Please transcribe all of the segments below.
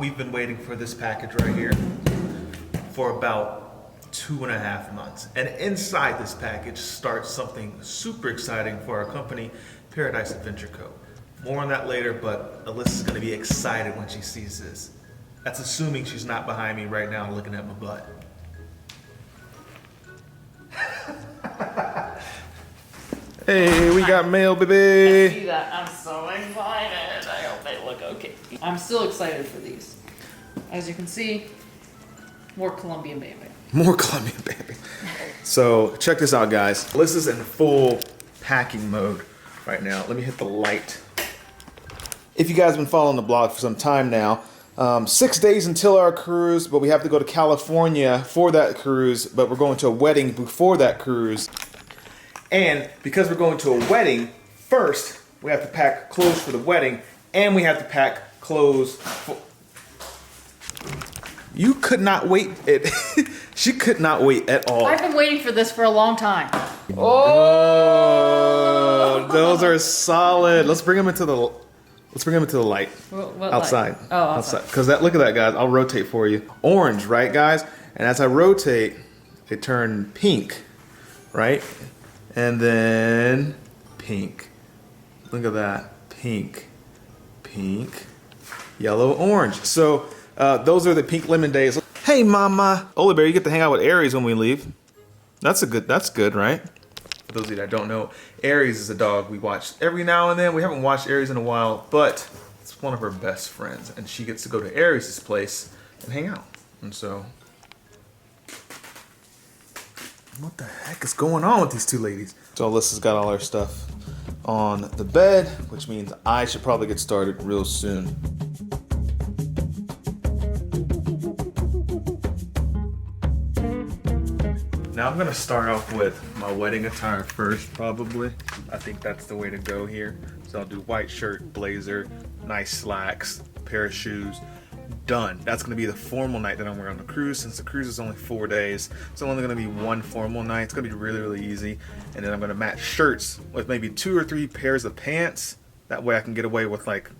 we've been waiting for this package right here for about 2.5 months. And inside this package starts something super exciting for our company, Paradise Adventure Co. More on that later, but Alyssa's gonna be excited when she sees this. That's assuming she's not behind me right now looking at my butt. Hey, we got mail, baby. I see that. I'm so excited. I hope they look okay. I'm still excited for these. As you can see, more Colombian baby. More Colombian baby. So check this out, guys. Alyssa's in full packing mode right now. Let me hit the light. If you guys have been following the blog for some time now, 6 days until our cruise, but we have to go to California for that cruise, but we're going to a wedding before that cruise. And because we're going to a wedding, first we have to pack clothes for the wedding, and we have to pack clothes for... You could not wait. She could not wait at all. I've been waiting for this for a long time. Oh, those are solid. Let's bring them into the light. What outside. Light? Oh, outside. Because look at that, guys. I'll rotate for you. Orange, right, guys? And as I rotate, they turn pink, right? And then pink. Look at that. Pink, pink, yellow, orange. So those are the pink lemon days. Hey, mama. Ola Bear, you get to hang out with Aries when we leave. That's good, right? For those of you that don't know, Aries is a dog we watch every now and then. We haven't watched Aries in a while, but it's one of her best friends, and she gets to go to Aries' place and hang out. And so, what the heck is going on with these two ladies? So Alyssa's got all her stuff on the bed, which means I should probably get started real soon. Now I'm gonna start off with my wedding attire first, probably. I think that's the way to go here. So I'll do white shirt, blazer, nice slacks, pair of shoes. Done. That's gonna be the formal night that I'm wearing on the cruise. Since the cruise is only 4 days, it's only gonna be one formal night. It's gonna be really, really easy. And then I'm gonna match shirts with maybe 2 or 3 pairs of pants. That way I can get away with like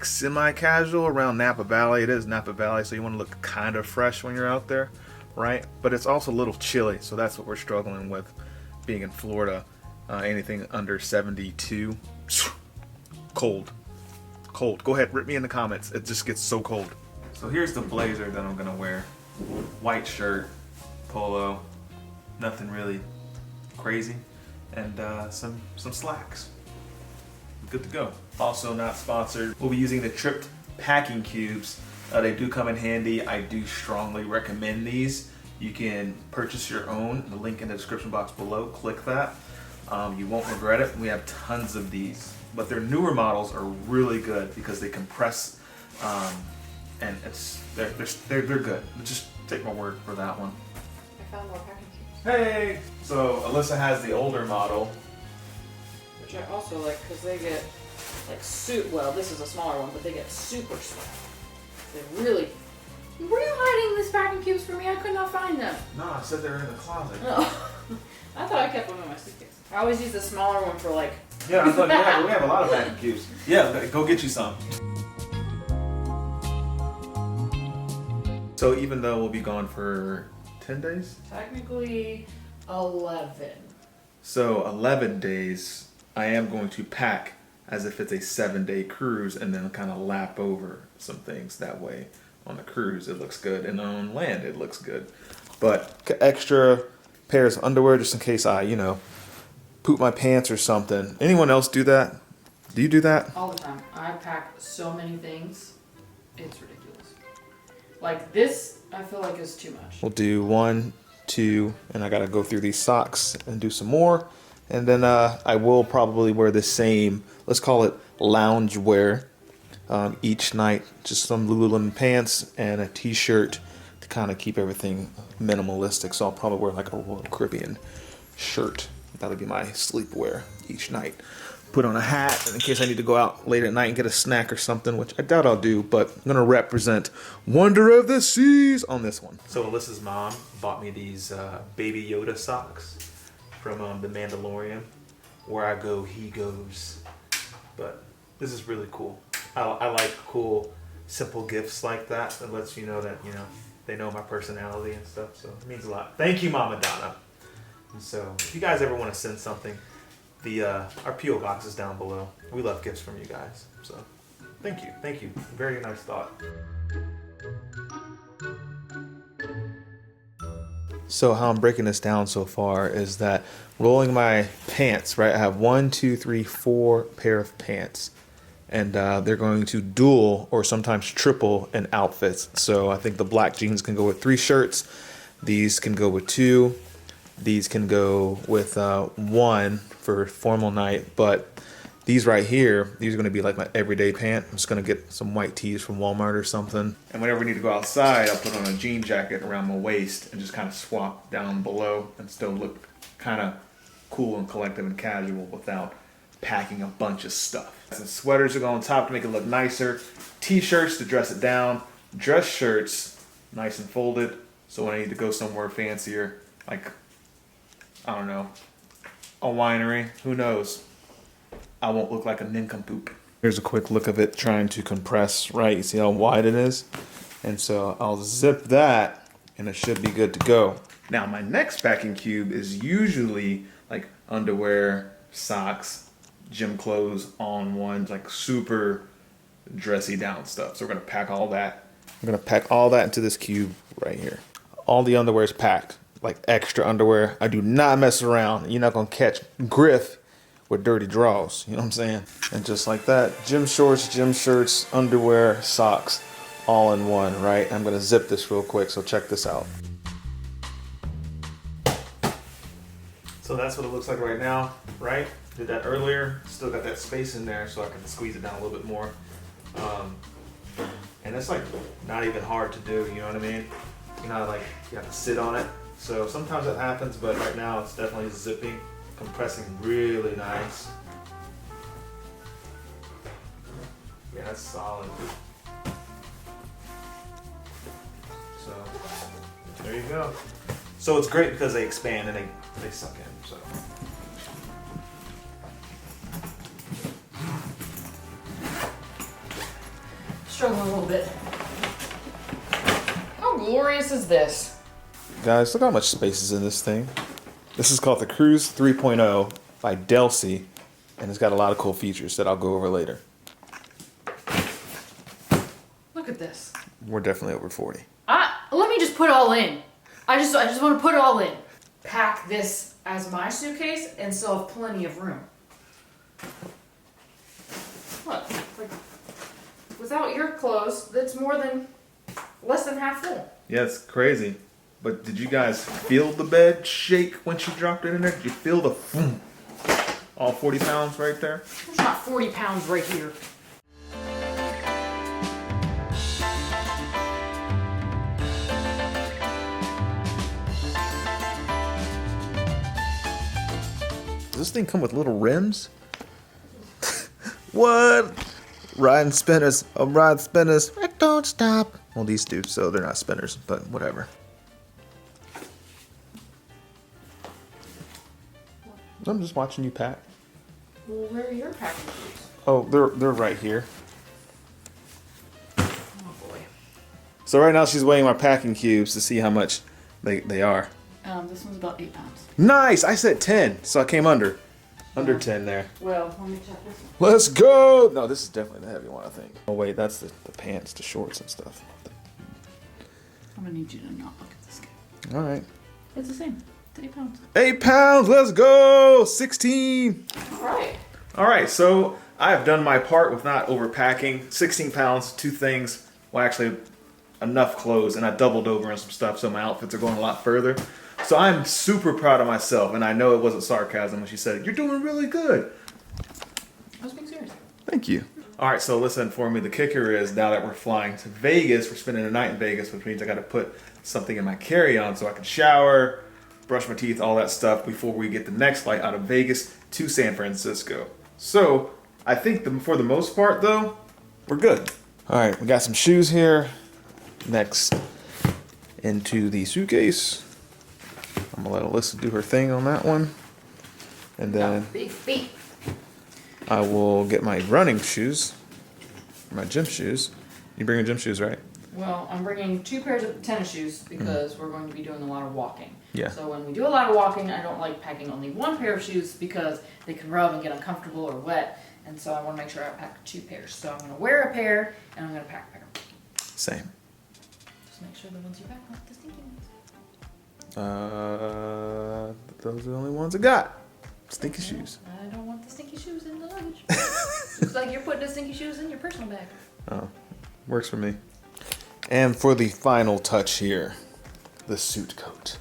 semi-casual around Napa Valley. It is Napa Valley, so you wanna look kind of fresh when you're out there, right? But it's also a little chilly, so that's what we're struggling with being in Florida. Anything under 72, cold. Cold. Go ahead, rip me in the comments. It just gets so cold. So here's the blazer that I'm gonna wear. White shirt, polo, nothing really crazy, and some slacks. Good to go. Also not sponsored. We'll be using the Tripped packing cubes. They do come in handy. I do strongly recommend these. You can purchase your own. The link in the description box below. Click that. You won't regret it. We have tons of these. But their newer models are really good because they compress, and they're good. Just take my word for that one. I found more packing cubes. Hey! So Alyssa has the older model, Which I also like because they get like well, this is a smaller one, but they get super small. They really. Were you hiding these packing cubes for me? I could not find them. No, I said they were in the closet. Oh. I thought I kept them in my suitcase. I always use the smaller one for like. Yeah, I thought we have a lot of packing cubes. Yeah, go get you some. So even though we'll be gone for 10 days? Technically 11. So 11 days, I am going to pack as if it's a 7-day cruise and then kind of lap over some things. That way on the cruise it looks good and on land it looks good. But extra pairs of underwear just in case I, poop my pants or something. Anyone else do that? Do you do that? All the time. I pack so many things. It's ridiculous. Like this, I feel like is too much. We'll do 1, 2, and I gotta go through these socks and do some more. And then I will probably wear the same, let's call it lounge wear, each night. Just some Lululemon pants and a t-shirt to kind of keep everything minimalistic. So I'll probably wear like a Royal Caribbean shirt. That'll be my sleepwear each night. Put on a hat in case I need to go out late at night and get a snack or something, which I doubt I'll do, but I'm gonna represent Wonder of the Seas on this one. So Alyssa's mom bought me these Baby Yoda socks from The Mandalorian. Where I go, he goes. But this is really cool. I like cool simple gifts like that lets you know that, they know my personality and stuff. So it means a lot. Thank you, Mama Donna. And so if you guys ever want to send something, our P.O. box is down below. We love gifts from you guys. So thank you. Very nice thought. So how I'm breaking this down so far is that rolling my pants, right? I have 1, 2, 3, 4 pair of pants. And they're going to dual or sometimes triple in outfits. So I think the black jeans can go with 3 shirts. These can go with 2. These can go with 1 for formal night. But these right here, these are going to be like my everyday pant. I'm just going to get some white tees from Walmart or something. And whenever we need to go outside, I'll put on a jean jacket around my waist and just kind of swap down below and still look kind of cool and collective and casual without packing a bunch of stuff. Some sweaters to go on top to make it look nicer. T-shirts to dress it down. Dress shirts, nice and folded. So when I need to go somewhere fancier, like, I don't know, a winery, who knows? I won't look like a nincompoop. Here's a quick look of it trying to compress, right? You see how wide it is? And so I'll zip that and it should be good to go. Now my next packing cube is usually like underwear, socks, gym clothes, all-in-ones, like super dressy down stuff. So we're gonna pack all that. I'm gonna pack all that into this cube right here. All the underwear is packed, like extra underwear. I do not mess around. You're not gonna catch Griff with dirty draws, you know what I'm saying? And just like that, gym shorts, gym shirts, underwear, socks, all in one, right? I'm gonna zip this real quick, so check this out. So that's what it looks like right now, right? Did that earlier, still got that space in there so I can squeeze it down a little bit more. And it's like not even hard to do, you know what I mean? You know, like you have to sit on it. So sometimes that happens, but right now it's definitely zipping, compressing really nice. Yeah, that's solid. So there you go. So it's great because they expand and they suck in, so. Struggling a little bit. How glorious is this? Guys, look how much space is in this thing. This is called the Cruise 3.0 by Delcy, and it's got a lot of cool features that I'll go over later. Look at this. We're definitely over 40. Let me just put it all in. I just want to put it all in. Pack this as my suitcase and still have plenty of room. Look, like, without your clothes, that's less than half full. Yeah, it's crazy. But did you guys feel the bed shake when she dropped it in there? Did you feel the boom? All 40 pounds right there? There's not 40 pounds right here. Does this thing come with little rims? What? Riding spinners. I'm riding spinners. I don't stop. Well, these do, so they're not spinners, but whatever. I'm just watching you pack. Well, where are your packing cubes? Oh, they're right here. Oh boy. So right now she's weighing my packing cubes to see how much they are. This one's about 8 pounds. Nice! I said 10, so I came under 10 there. Well, let me check this one. Let's go! No, this is definitely the heavy one, I think. Oh wait, that's the pants, the shorts and stuff. I'm gonna need you to not look at this guy. All right. It's the same. It's 8 pounds. 8 pounds, let's go! 16! All right, so I have done my part with not overpacking. 16 pounds, 2 things. Well, actually, enough clothes, and I doubled over on some stuff, so my outfits are going a lot further. So I'm super proud of myself, and I know it wasn't sarcasm when she said, "You're doing really good." I was being serious. Thank you. All right, so Alyssa informed me the kicker is now that we're flying to Vegas, we're spending the night in Vegas, which means I got to put something in my carry-on so I can shower, brush my teeth, all that stuff before we get the next flight out of Vegas to San Francisco. So I think for the most part, though, we're good. All right, we got some shoes here. Next, into the suitcase. I'm gonna let Alyssa do her thing on that one. And then Big feet. I will get my running shoes, my gym shoes, You bringing gym shoes, right? Well, I'm bringing 2 pairs of tennis shoes because we're going to be doing a lot of walking. Yeah. So when we do a lot of walking, I don't like packing only 1 pair of shoes because they can rub and get uncomfortable or wet. And so I want to make sure I pack 2 pairs. So I'm going to wear a pair and I'm going to pack a pair. Same. Just make sure the ones you pack aren't the stinky ones. Those are the only ones I got. Stinky shoes. I don't want the stinky shoes in the luggage. Looks like you're putting the stinky shoes in your personal bag. Oh, works for me. And for the final touch here, the suit coat.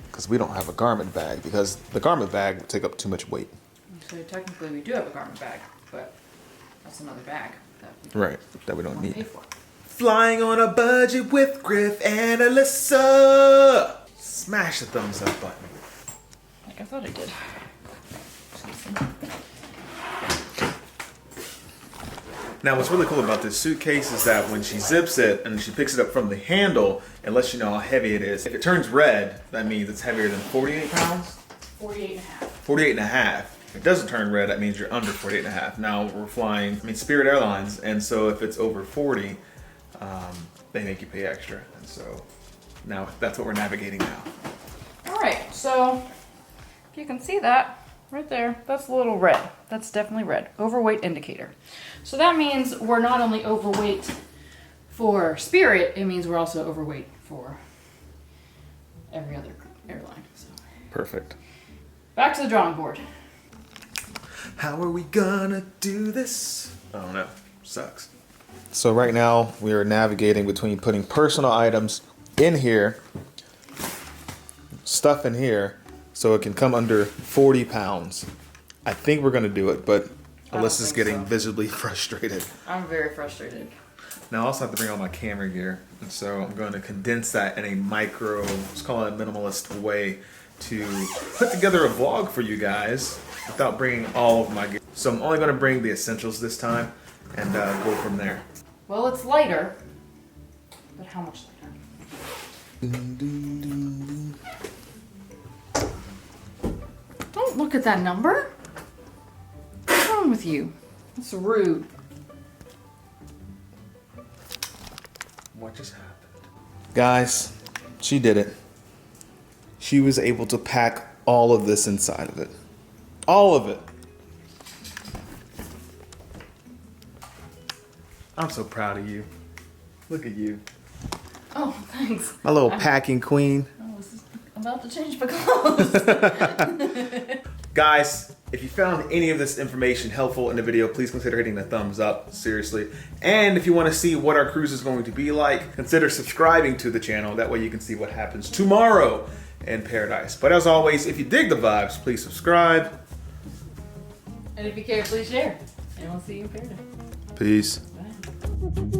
Because we don't have a garment bag, because the garment bag would take up too much weight. So technically we do have a garment bag, but that's another bag that we don't need. pay for. Flying on a budget with Griff and Alyssa. Smash the thumbs up button. Like I thought I did. Now, what's really cool about this suitcase is that when she zips it and she picks it up from the handle, it lets you know how heavy it is. If it turns red, that means it's heavier than 48 pounds? 48 and a half. 48 and a half. If it doesn't turn red, that means you're under 48 and a half. Now, we're flying, Spirit Airlines, and so if it's over 40, they make you pay extra. And so now that's what we're navigating now. All right, so if you can see that right there, that's a little red. That's definitely red. Overweight indicator. So that means we're not only overweight for Spirit, it means we're also overweight for every other airline. So. Perfect. Back to the drawing board. How are we gonna do this? I don't know. Sucks. So right now we are navigating between putting personal items in here, stuff in here, so it can come under 40 pounds. I think we're gonna do it, but Alyssa's getting visibly frustrated. I'm very frustrated. Now I also have to bring all my camera gear, and so I'm going to condense that in a micro, let's call it a minimalist way to put together a vlog for you guys without bringing all of my gear. So I'm only going to bring the essentials this time and go from there. Well, it's lighter, but how much lighter? Don't look at that number. What's wrong with you? That's rude. What just happened? Guys, she did it. She was able to pack all of this inside of it. All of it. I'm so proud of you. Look at you. Oh, thanks. My little packing queen. I was about to change my clothes. Guys, if you found any of this information helpful in the video, please consider hitting the thumbs up, seriously. And if you want to see what our cruise is going to be like, consider subscribing to the channel. That way you can see what happens tomorrow in paradise. But as always, if you dig the vibes, please subscribe. And if you care, please share. And we'll see you in paradise. Peace. Bye.